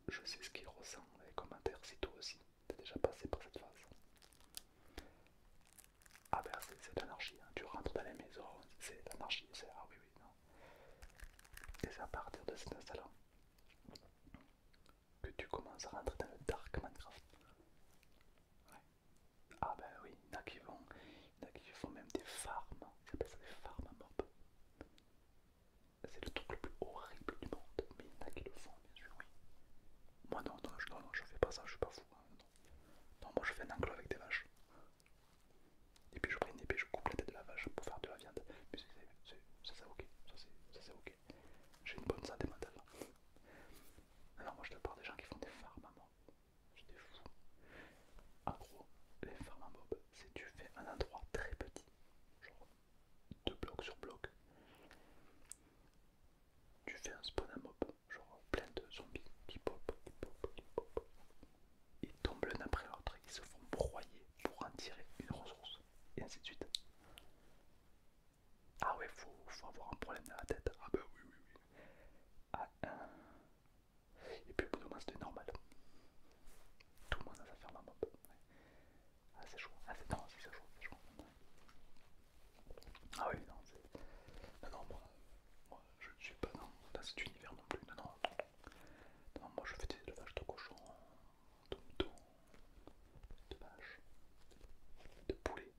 je sais ce qu'il ressent dans les commentaires si toi aussi t'es déjà passé par cette phase. Ah ben c'est l'anarchie, hein. Tu rentres dans les maisons, c'est l'anarchie, c'est ah oui oui non. Et c'est à partir de cet instant-là que tu commences à rentrer dans le dark Minecraft. Ouais. Ah ben oui, il y en a qui font même des farms, ils appellent ça des farms à mob. C'est le truc le plus horrible du monde, mais il y en a qui le font bien sûr, oui. Moi non, je fais pas ça, je suis pas fou. Hein, non. Non, moi je fais un enclos avec des vaches. Et puis je prends une épée, je coupe la tête de la vache pour faire de la viande. Mais ça c'est ok, ça c'est ok. J'ai une bonne santé mentale. Alors moi je te parle des gens qui font des farms à mob. C'est des fous. En gros, les farms à mob, c'est tu fais un endroit très petit, genre 2 blocs sur bloc. Tu fais un spawn à mob, genre plein de zombies qui pop, qui pop, qui pop. Ils tombent l'un après l'autre, ils se font broyer pour en tirer une ressource. Et ainsi de suite. Ah ouais, faut avoir un problème dans la tête. Ah bah oui, oui, oui. Ah, et puis au bout d'un moment c'était normal. Tout le monde a sa ferme à mob. Ouais. Ah c'est chaud. Ah c'est non, c'est chaud, c'est chaud. Ah oui, non, c'est. Non, non, moi je ne suis pas dans cet univers non plus. Non, non. Non, moi je fais des élevages de cochons, de moutons, de vaches, de poulets.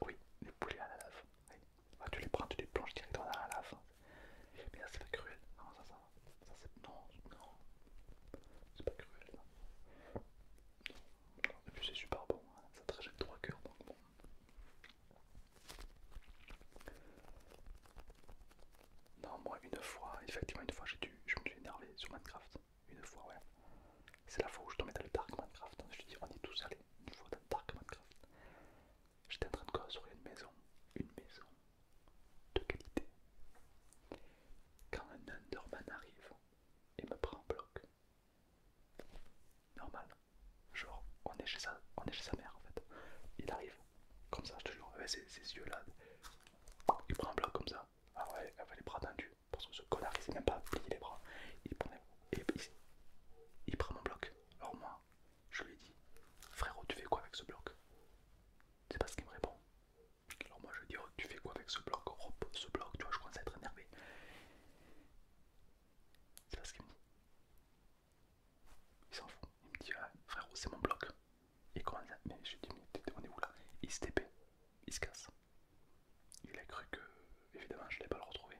Oui, les poulets à la lave. Oui. Ah, tu les prends, tu les plonges directement dans la lave. Mais là c'est pas cruel. Non, ça c'est. Non, non. C'est pas cruel. Non. Et puis c'est super bon. Hein. Ça te rejette 3 cœurs donc bon. Non, moi une fois, effectivement une fois je me suis énervé sur Minecraft. Une fois, ouais. C'est la fois où je tombais dans le Dark Minecraft. Je te dis, on est tous allés une fois dans le Dark Minecraft. J'étais en train de construire une maison de qualité. Quand un Enderman arrive et me prend un bloc, normal, genre on est chez sa mère en fait. Il arrive comme ça, je te jure, avec ses yeux là, il prend un bloc comme ça. Ah ouais, avec les bras tendus, parce que ce connard il sait même pas plier les bras. Et il prend mon bloc. Alors moi, je lui ai dit, frérot, tu fais quoi avec ce bloc? C'est pas ce qu'il me répond. Alors moi je lui dis, oh, tu fais quoi avec ce bloc? Oh, ce bloc, tu vois, je commence à être énervé. C'est pas ce qu'il me dit. Il s'en fout. Il me dit, ah, frérot, c'est mon bloc. Et comment ça? Mais je lui dis, mais on est où là? Il se TP, il se casse. Il a cru que, évidemment, je n'allais pas le retrouver.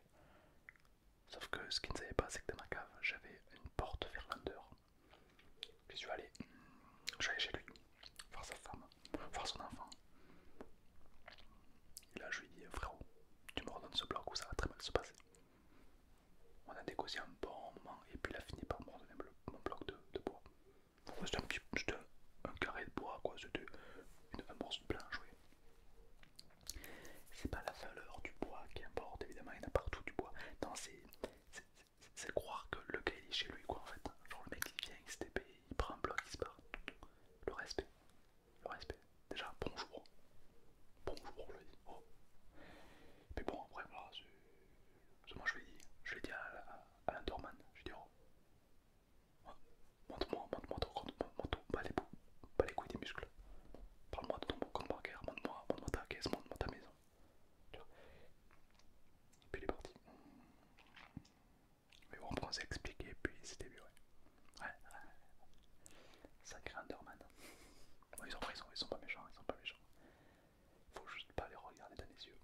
Sauf que ce qu'il ne savait pas, c'est que dans ma cave, j'avais une porte vers l'under. J'y suis allé, j'allais chez lui, voir sa femme, voir son enfant. Et là, je lui dis, frérot, tu me redonnes ce bloc ou ça va très mal se passer. On a négocié un bon moment et puis il a fini par me redonner mon bloc de bois. C'était un carré de bois, quoi, c'était un morceau de planche, oui. C'est pas la valeur du bois qui importe, évidemment, il y en a partout du bois. Non, ils sont pas méchants, ils sont pas méchants. Faut juste pas les regarder dans les yeux.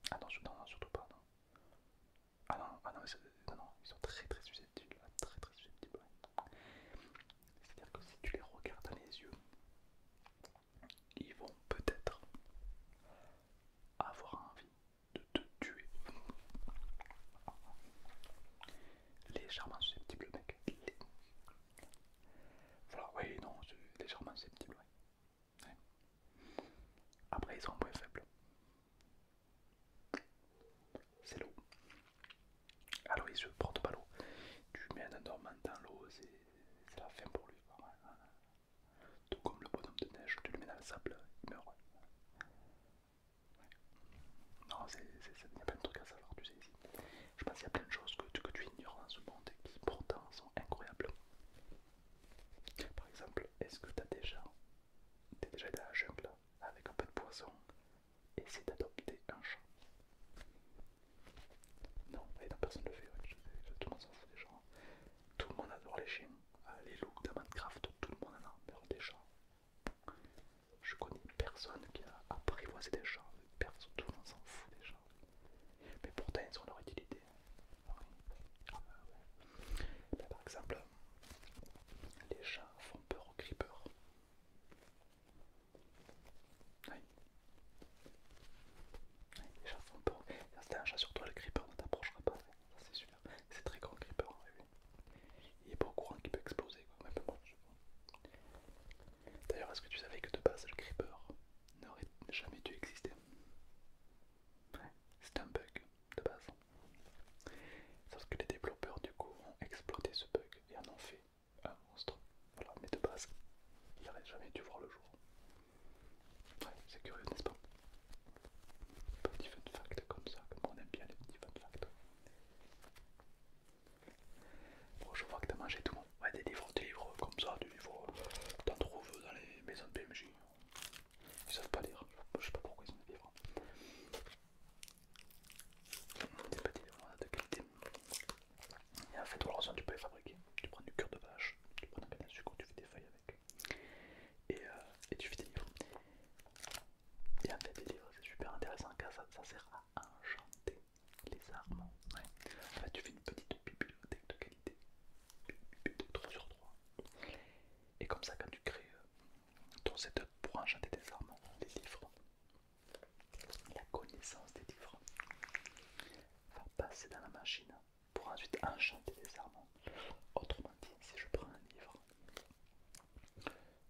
Ah non, non, non, surtout pas, non. Ah non, non, non, ils sont très très susceptibles, très très susceptibles. Ouais. C'est-à-dire que si tu les regardes dans les yeux, ils vont peut-être avoir envie de te tuer. Légèrement susceptible, mec. Voilà, oui, non, c'est légèrement susceptible, ouais. Ouais. Après, ils ont un point faible. C'est l'eau. Alors, il se porte pas l'eau. Tu mets un endormant dans l'eau, c'est la fin pour lui. Ouais. Tout comme le bonhomme de neige, tu le mets dans le sable, il meurt. Non, il y a plein de trucs à savoir, tu sais, ici. Je pense qu'il y a plein de choses que tu ignores dans ce monde et qui pourtant sont incroyables. Par exemple, est-ce que t'es déjà allé à la jungle avec un peu de poisson et essayé d'adopter un chat? Non, et non, personne ne le fait, ouais, tout le monde s'en fout des chats. Tout le monde adore les chiens, les loups dans Minecraft, tout le monde en a peur des chats. Je connais personne qui a apprivoisé des chats, personne, tout le monde s'en fout des chats. Mais pourtant ils ont leur utilité. Ah oui. Ah bah ouais. Bah, par exemple, les chats font peur aux creepers. Oui. Oui, les chats font peur. Si t'as un chat sur toi, le creeper ne t'approchera pas. Ça c'est sûr. C'est très grand le creeper. Oui, oui. Il est pas au courant qu'il peut exploser, quoi. Même moi, d'ailleurs, est-ce que tu savais que de base le creeper n'aurait jamais dû exister? Ouais, c'est un bug de base. Sauf que les développeurs du coup ont exploité ce bug et en ont fait un monstre. Voilà, mais de base, il n'aurait jamais dû voir le jour. Ouais, c'est curieux, n'est-ce pas? Petit fun fact comme ça, comme on aime bien les petits fun facts. Bon, je vois que t'as mangé tout. Ouais, des livres comme ça, des livres, t'en trouves dans les maisons de PMJ. Ils savent pas lire, je sais pas pourquoi ils ont des livres. Des petits livres de qualité. Et en fait, voilà, tu peux les fabriquer. Tu prends du cœur de vache, tu prends un canne à sucre, tu fais des feuilles avec. Et tu fais des livres. Et en fait, des livres, c'est super intéressant car ça sert à enchanter les armes. Ouais. En fait, tu fais une petite bibliothèque de qualité. Une bibliothèque 3 sur 3. Et comme ça, quand tu crées ton setup pour enchanter tes armes, les livres, la connaissance des livres va passer dans la machine pour ensuite enchanter les armes. Autrement dit, si je prends un livre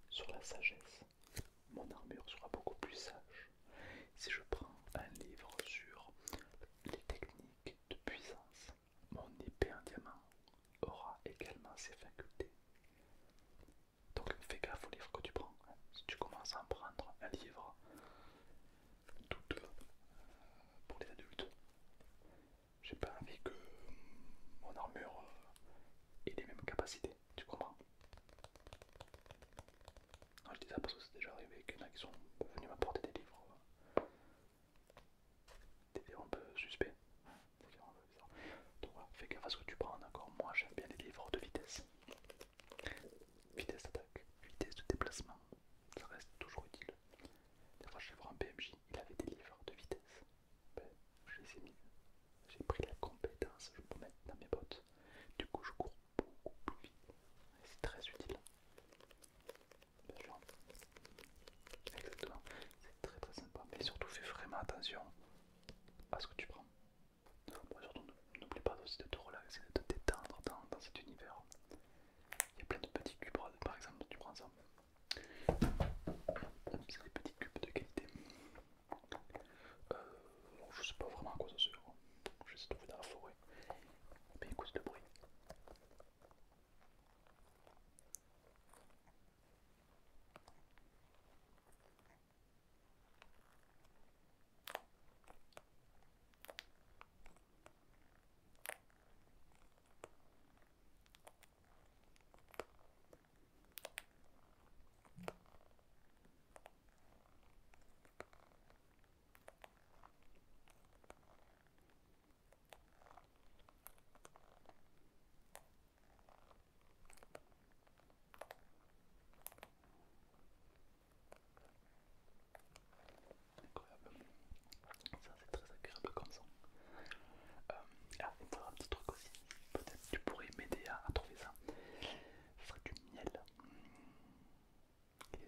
sur la sagesse, mon armure sera beaucoup plus sage. Si je prends un livre sur les techniques de puissance, mon épée en diamant aura également ses facultés. Donc fais gaffe au livre que tu prends. Si tu commences à en prendre un livre douteux pour les adultes, j'ai pas envie que mon armure ait les mêmes capacités, tu comprends? Non, je dis ça parce que c'est déjà arrivé qu'il y en a qui sont venus m'apporter des livres un peu suspects. Des livres un peu bizarres. Donc voilà, fais gaffe à ce que tu prends, d'accord? Moi j'aime bien les livres de vitesse. Vitesse d'attaque, vitesse de déplacement, ça reste toujours utile. Des fois je vais voir un PMJ, il avait des livres de vitesse. Ben, je les ai mis. J'ai pris la compétence, je peux mettre dans mes bottes. Du coup je cours beaucoup plus vite. Et c'est très utile. Bien sûr. Exactement. C'est très très sympa. Mais surtout fais vraiment attention à ce que tu prends. Bon, surtout n'oublie pas aussi de te relaxer, de te détendre dans cet univers. Il y a plein de petits cubes, par exemple, tu prends ça. C'est des petits cubes de qualité. Je sais pas vraiment à quoi ça sert. Je les ai trouvés dans la forêt. Mais écoute le bruit.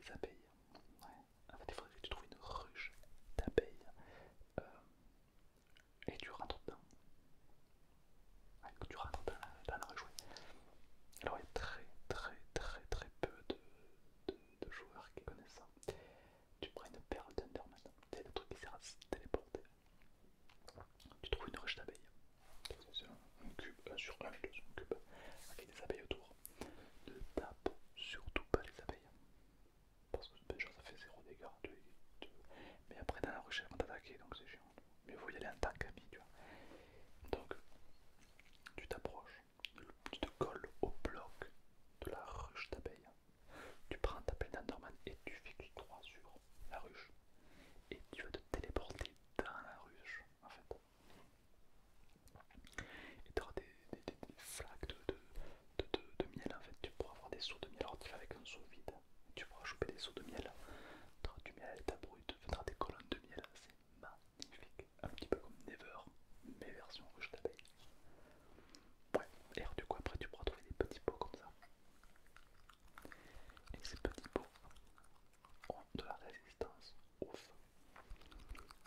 des abeilles. Ouais. En fait, il faudrait que tu trouves une ruche d'abeilles euh, et tu rentres dedans. Ouais, que tu rentres dans la ruche. Ouais. Alors, il y a très peu de joueurs qui connaissent ça. Tu prends une perle d'Enderman, c'est le truc qui sert à se téléporter. Tu trouves une ruche d'abeilles. C'est un cube, 1 sur 1, un cube avec des abeilles autour. Ne tape surtout pas les abeilles. Parce que déjà ça fait 0 dégâts. Mais après dans la ruche elles vont t'attaquer donc c'est chiant. Mais il faut y aller en tant qu'ami, tu vois. Donc tu t'approches, tu te colles au bloc de la ruche d'abeilles. Tu prends ta pelle d'Enderman et tu fais clic droit sur la ruche. Et tu vas te téléporter dans la ruche en fait. Et tu auras des flaques de miel en fait. Tu pourras avoir des seaux de miel. Alors tu vas avec un seau vide. Tu pourras choper des seaux de miel. Tu auras du miel à l'état brut. Tu auras des colonnes de miel. C'est magnifique. Un petit peu comme Never, mais version ruche d'abeille. Ouais. Et alors du coup après tu pourras trouver des petits pots comme ça. Et ces petits pots ont de la résistance au feu.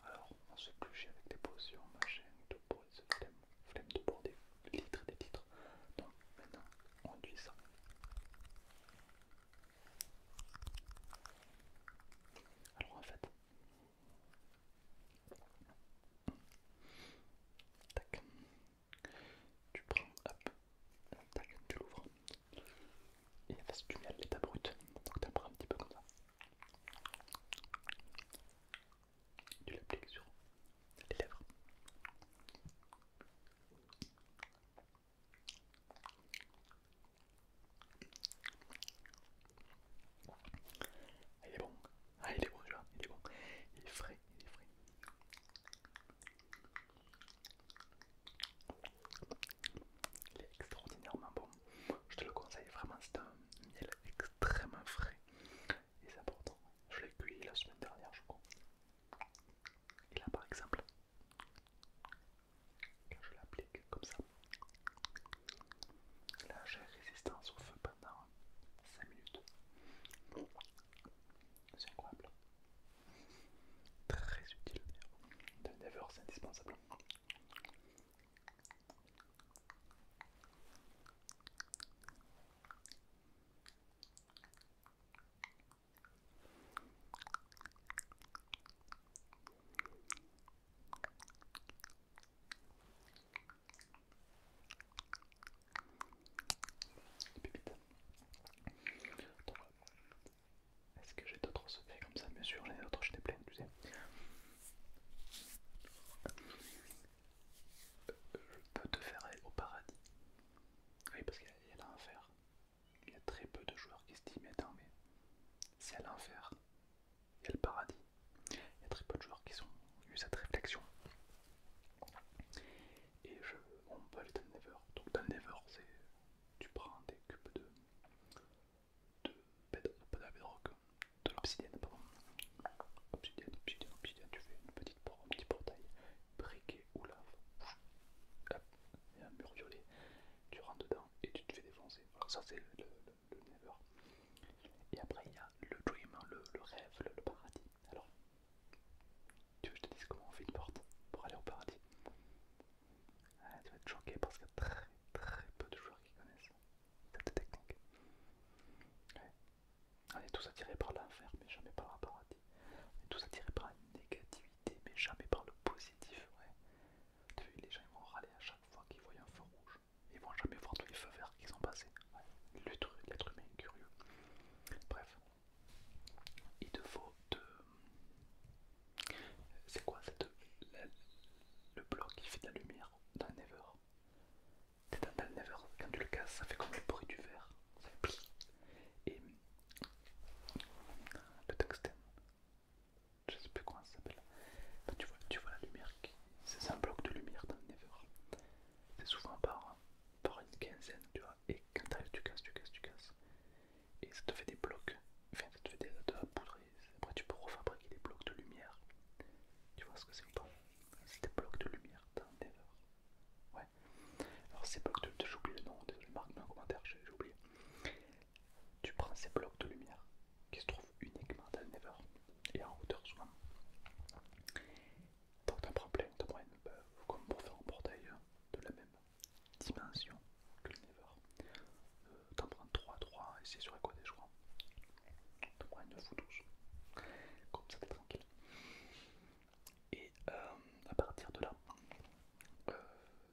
Alors on se pluchait avec des potions, machin, tout pour ce flemme de boire des litres et des litres. Donc maintenant on utilise ça. Alors en fait, tac, tu prends, hop, tac, tu l'ouvres. Et parce que tu mets à l'état brut, donc tu en prends un petit peu comme ça. Tu l'appliques sur les lèvres. Ah, il est bon. Ah, il est bon déjà. Il est bon. Il est frais. Il est frais. Il est extraordinairement bon. Je te le conseille vraiment. C'est un miel extrêmement frais. Et c'est important. Je l'ai cueilli la semaine dernière, je crois. Et là, par exemple, quand je l'applique comme ça, là j'ai résistance au feu pendant 5 minutes. C'est incroyable. Très utile. Dans Never, c'est indispensable. Les pépites. Donc, est-ce que j'ai d'autres secrets comme ça? Bien sûr, j'en ai d'autres, j'en ai plein, tu sais. Je peux te faire aller au paradis. Oui, parce qu'il y a l'enfer. Il y a très peu de joueurs qui se disent, mais attends, mais c'est à l'enfer, il y a le paradis. Il y a très peu de joueurs qui ont eu cette réflexion. Et on peut aller dans le Never. Donc dans le Never, c'est tu prends des cubes pas de la bedrock, de l'obsidienne, pardon. Obsidienne, tu fais une petite un petit portail, briquet ou lave. Hop, il y a un mur violet, tu rentres dedans et tu te fais défoncer. Voilà, ça c'est le Never. Et après il y a le Dream, le rêve, le paradis. Alors, tu veux que je te dise comment on fait une porte pour aller au paradis? Ah, tu vas être choqué parce qu'il y a très peu de joueurs qui connaissent cette technique. Ouais. On est tous attirés par l'enfer, mais jamais par le paradis. On est tous attirés par la négativité, mais jamais par le positif. Ouais. T'as vu, les gens ils vont râler à chaque fois qu'ils voient un feu rouge. Ils vont jamais voir tous les feux verts qui sont passés. Ouais. L'être humain est curieux. Bref, il te faut de. C'est quoi le bloc qui fait de la lumière dans le Never? Dans le Never, quand tu le casses, ça fait comme le bruit du verre. Ça fait pli. Et le tungstène, je sais plus comment c'est sur Equadé, je crois. On prend une fou douce, comme ça t'es tranquille. Et à partir de là, euh,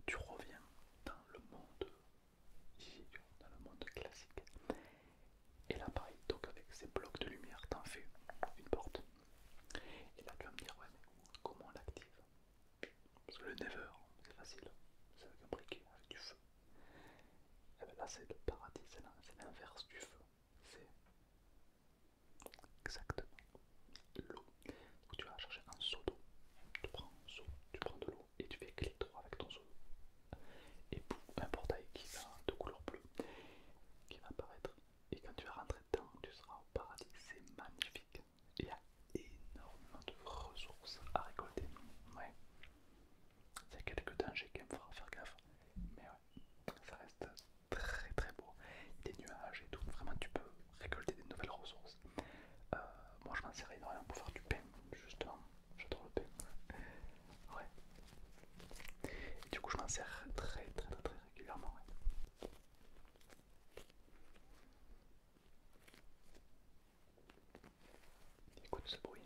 tu reviens dans le monde ici, dans le monde classique. Et là pareil, donc avec ces blocs de lumière, t'en fais une porte. Et là tu vas me dire, ouais mais comment on l'active? Parce que le Never, c'est facile, c'est avec un briquet, avec du feu. Et bien là c'est le paradis, c'est l'inverse du feu. C'est exactement l'eau. Donc tu vas chercher un seau d'eau, tu prends un seau, tu prends de l'eau et tu fais clic droit avec ton seau. Et boum, un portail qui va de couleur bleue qui va apparaître. Et quand tu vas rentrer dedans, tu seras au paradis. C'est magnifique. Il y a énormément de ressources à récolter. Ouais. Il y a quelques dangers qu'il faudra faire gaffe. Mais ouais, ça reste très très beau. Des nuages et tout. Vraiment, tu peux récolter des nouvelles ressources. Moi, je m'en sers énormément pour faire du pain. Justement, j'adore le pain. Ouais. Et du coup, je m'en sers très régulièrement. Ouais. Écoute ce bruit.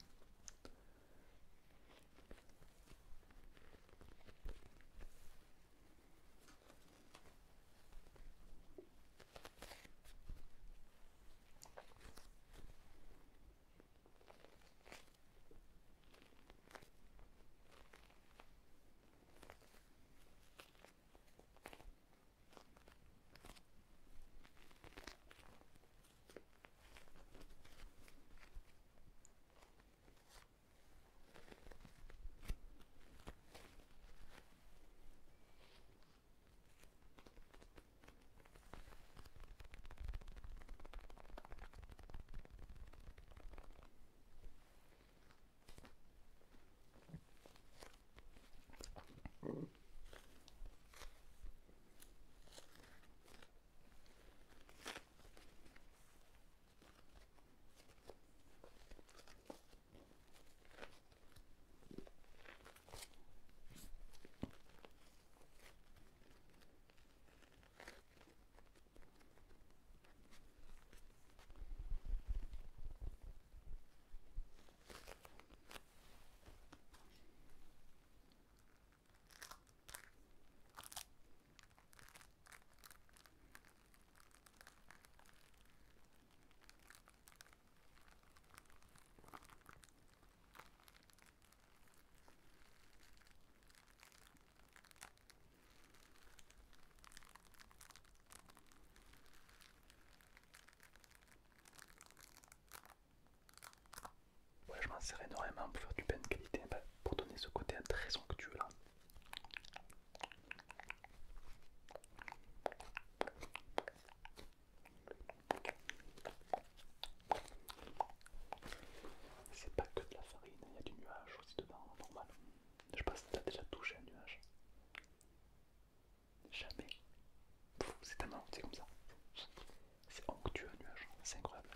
Ouais, je m'en sers énormément pour faire du pain de qualité, bah, pour donner ce côté très onctueux là. C'est pas que de la farine, il y a du nuage aussi dedans, normal. Je sais pas si t'as déjà touché un nuage. Jamais. C'est tellement, c'est comme ça. C'est onctueux un nuage, c'est incroyable.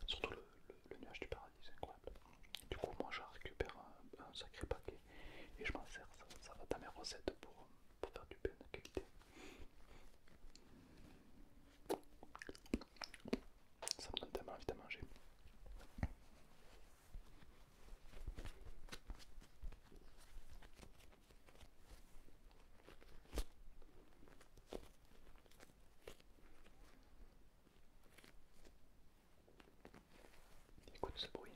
Surtout le nuage du paradis, c'est incroyable. Du coup, moi je récupère un sacré paquet et je m'en sers, ça va dans mes recettes pour faire du pain de qualité. Ça me donne tellement envie de manger. Écoute ce bruit.